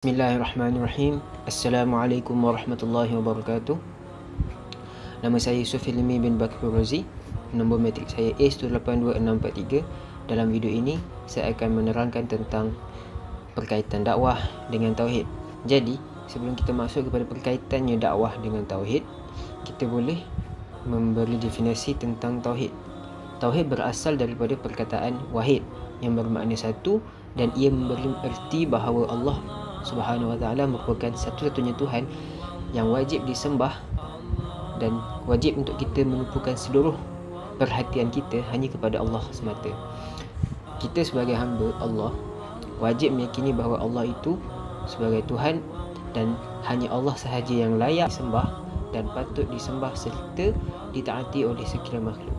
Bismillahirrahmanirrahim. Assalamualaikum warahmatullahi wabarakatuh. Nama saya Yusuf Hilmi bin Bakri Rozi. Nombor matrik saya A1828643. Dalam video ini saya akan menerangkan tentang perkaitan dakwah dengan tauhid. Jadi, sebelum kita masuk kepada perkaitannya dakwah dengan tauhid, kita boleh memberi definisi tentang tauhid. Tauhid berasal daripada perkataan wahid yang bermakna satu, dan ia memberi erti bahawa Allah Subhanahu wa ta'ala merupakan satu-satunya Tuhan yang wajib disembah dan wajib untuk kita menumpukan seluruh perhatian kita hanya kepada Allah semata. Kita sebagai hamba Allah wajib meyakini bahawa Allah itu sebagai Tuhan dan hanya Allah sahaja yang layak disembah dan patut disembah serta ditaati oleh sekalian makhluk.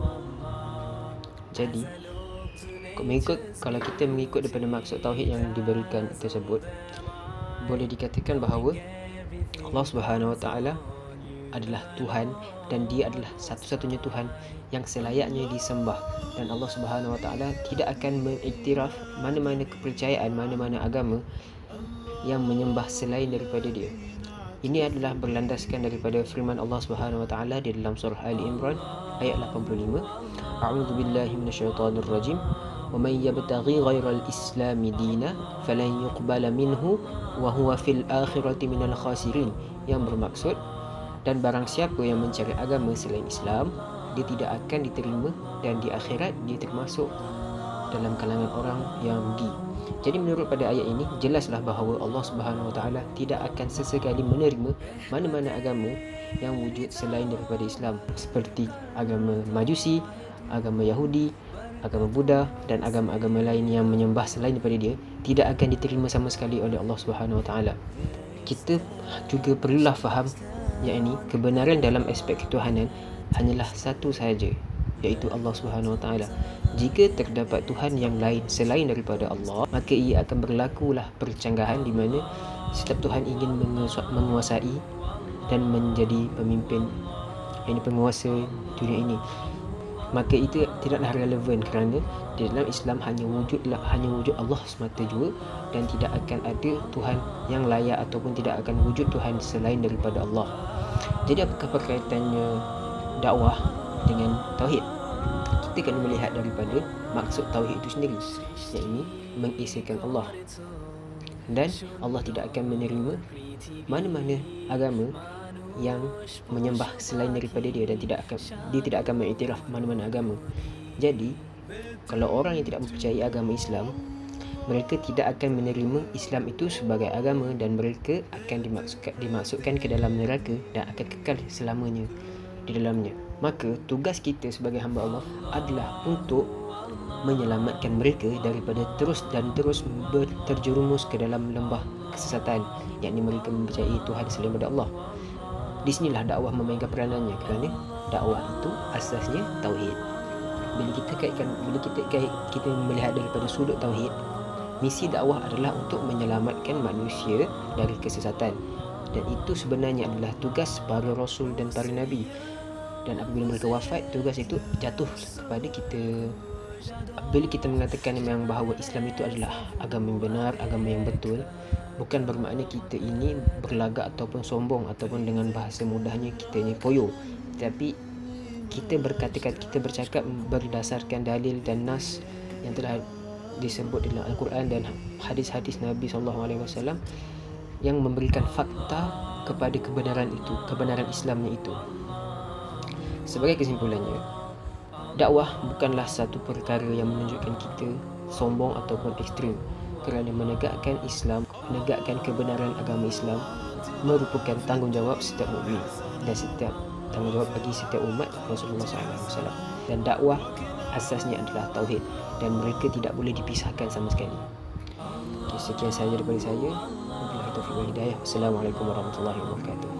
Jadi, kalau kita mengikut daripada maksud tauhid yang diberikan tersebut, boleh dikatakan bahawa Allah Subhanahu wa ta'ala adalah Tuhan dan dia adalah satu-satunya Tuhan yang selayaknya disembah, dan Allah Subhanahu wa ta'ala tidak akan mengiktiraf mana-mana kepercayaan, mana-mana agama yang menyembah selain daripada dia. Ini adalah berlandaskan daripada firman Allah Subhanahu wa ta'ala di dalam surah Ali Imran ayat 85. A'udzu billahi minasyaitonir rajim. وَمَنْ يَبْتَغِي غَيْرَ الْإِسْلَامِ دِينًا فَلَنْ يُقْبَلَ مِنْهُ وَهُوَ فِي الْآخِرَةِ مِنَ الْخَاسِرِينَ. Yang bermaksud, dan barang siapa yang mencari agama selain Islam, dia tidak akan diterima, dan di akhirat dia termasuk dalam kalangan orang yang rugi. Jadi menurut pada ayat ini, jelaslah bahawa Allah Subhanahu wa ta'ala tidak akan sesekali menerima mana-mana agama yang wujud selain daripada Islam, seperti agama Majusi, agama Yahudi, agama Buddha dan agama-agama lain yang menyembah selain daripada dia tidak akan diterima sama sekali oleh Allah Subhanahu wa ta'ala. Kita juga perlulah faham, yakni kebenaran dalam aspek ketuhanan hanyalah satu sahaja, iaitu Allah Subhanahu wa ta'ala. Jika terdapat Tuhan yang lain selain daripada Allah, maka ia akan berlakulah percanggahan di mana setiap Tuhan ingin menguasai dan menjadi pemimpin, yakni penguasa dunia ini. Maka itu tidaklah relevan, kerana di dalam Islam hanya wujud Allah semata jua, dan tidak akan ada Tuhan yang layak ataupun tidak akan wujud Tuhan selain daripada Allah. Jadi apakah perkaitannya dakwah dengan tauhid? Kita kena melihat daripada maksud tauhid itu sendiri, iaitu mengesahkan Allah, dan Allah tidak akan menerima mana-mana agama yang menyembah selain daripada dia, dan dia tidak akan mengiktiraf mana-mana agama. Jadi, kalau orang yang tidak mempercayai agama Islam, mereka tidak akan menerima Islam itu sebagai agama, dan mereka akan dimasukkan ke dalam neraka dan akan kekal selamanya di dalamnya. Maka tugas kita sebagai hamba Allah adalah untuk menyelamatkan mereka daripada terus terjerumus ke dalam lembah kesesatan, yakni mereka mempercayai Tuhan selain daripada Allah. Di sinilah dakwah memainkan peranannya, kerana dakwah itu asasnya tauhid. Bila kita melihat daripada sudut tauhid, misi dakwah adalah untuk menyelamatkan manusia dari kesesatan, dan itu sebenarnya adalah tugas para rasul dan para nabi. Dan apabila mereka wafat, tugas itu jatuh kepada kita. Bila kita mengatakan memang bahawa Islam itu adalah agama yang benar, agama yang betul, bukan bermakna kita ini berlagak ataupun sombong, ataupun dengan bahasa mudahnya kita ni poyo. Tapi kita bercakap berdasarkan dalil dan nas yang telah disebut dalam Al-Quran dan hadis-hadis Nabi SAW yang memberikan fakta kepada kebenaran itu, kebenaran Islamnya itu. Sebagai kesimpulannya, dakwah bukanlah satu perkara yang menunjukkan kita sombong ataupun ekstrim, kerana menegakkan Islam, menegakkan kebenaran agama Islam merupakan tanggungjawab setiap mukmin dan setiap tanggungjawab bagi setiap umat Rasulullah SAW. Dan dakwah asasnya adalah tauhid, dan mereka tidak boleh dipisahkan sama sekali. Sekian sahaja daripada saya. Wabillahi taufiq wal hidayah. Assalamualaikum warahmatullahi wabarakatuh.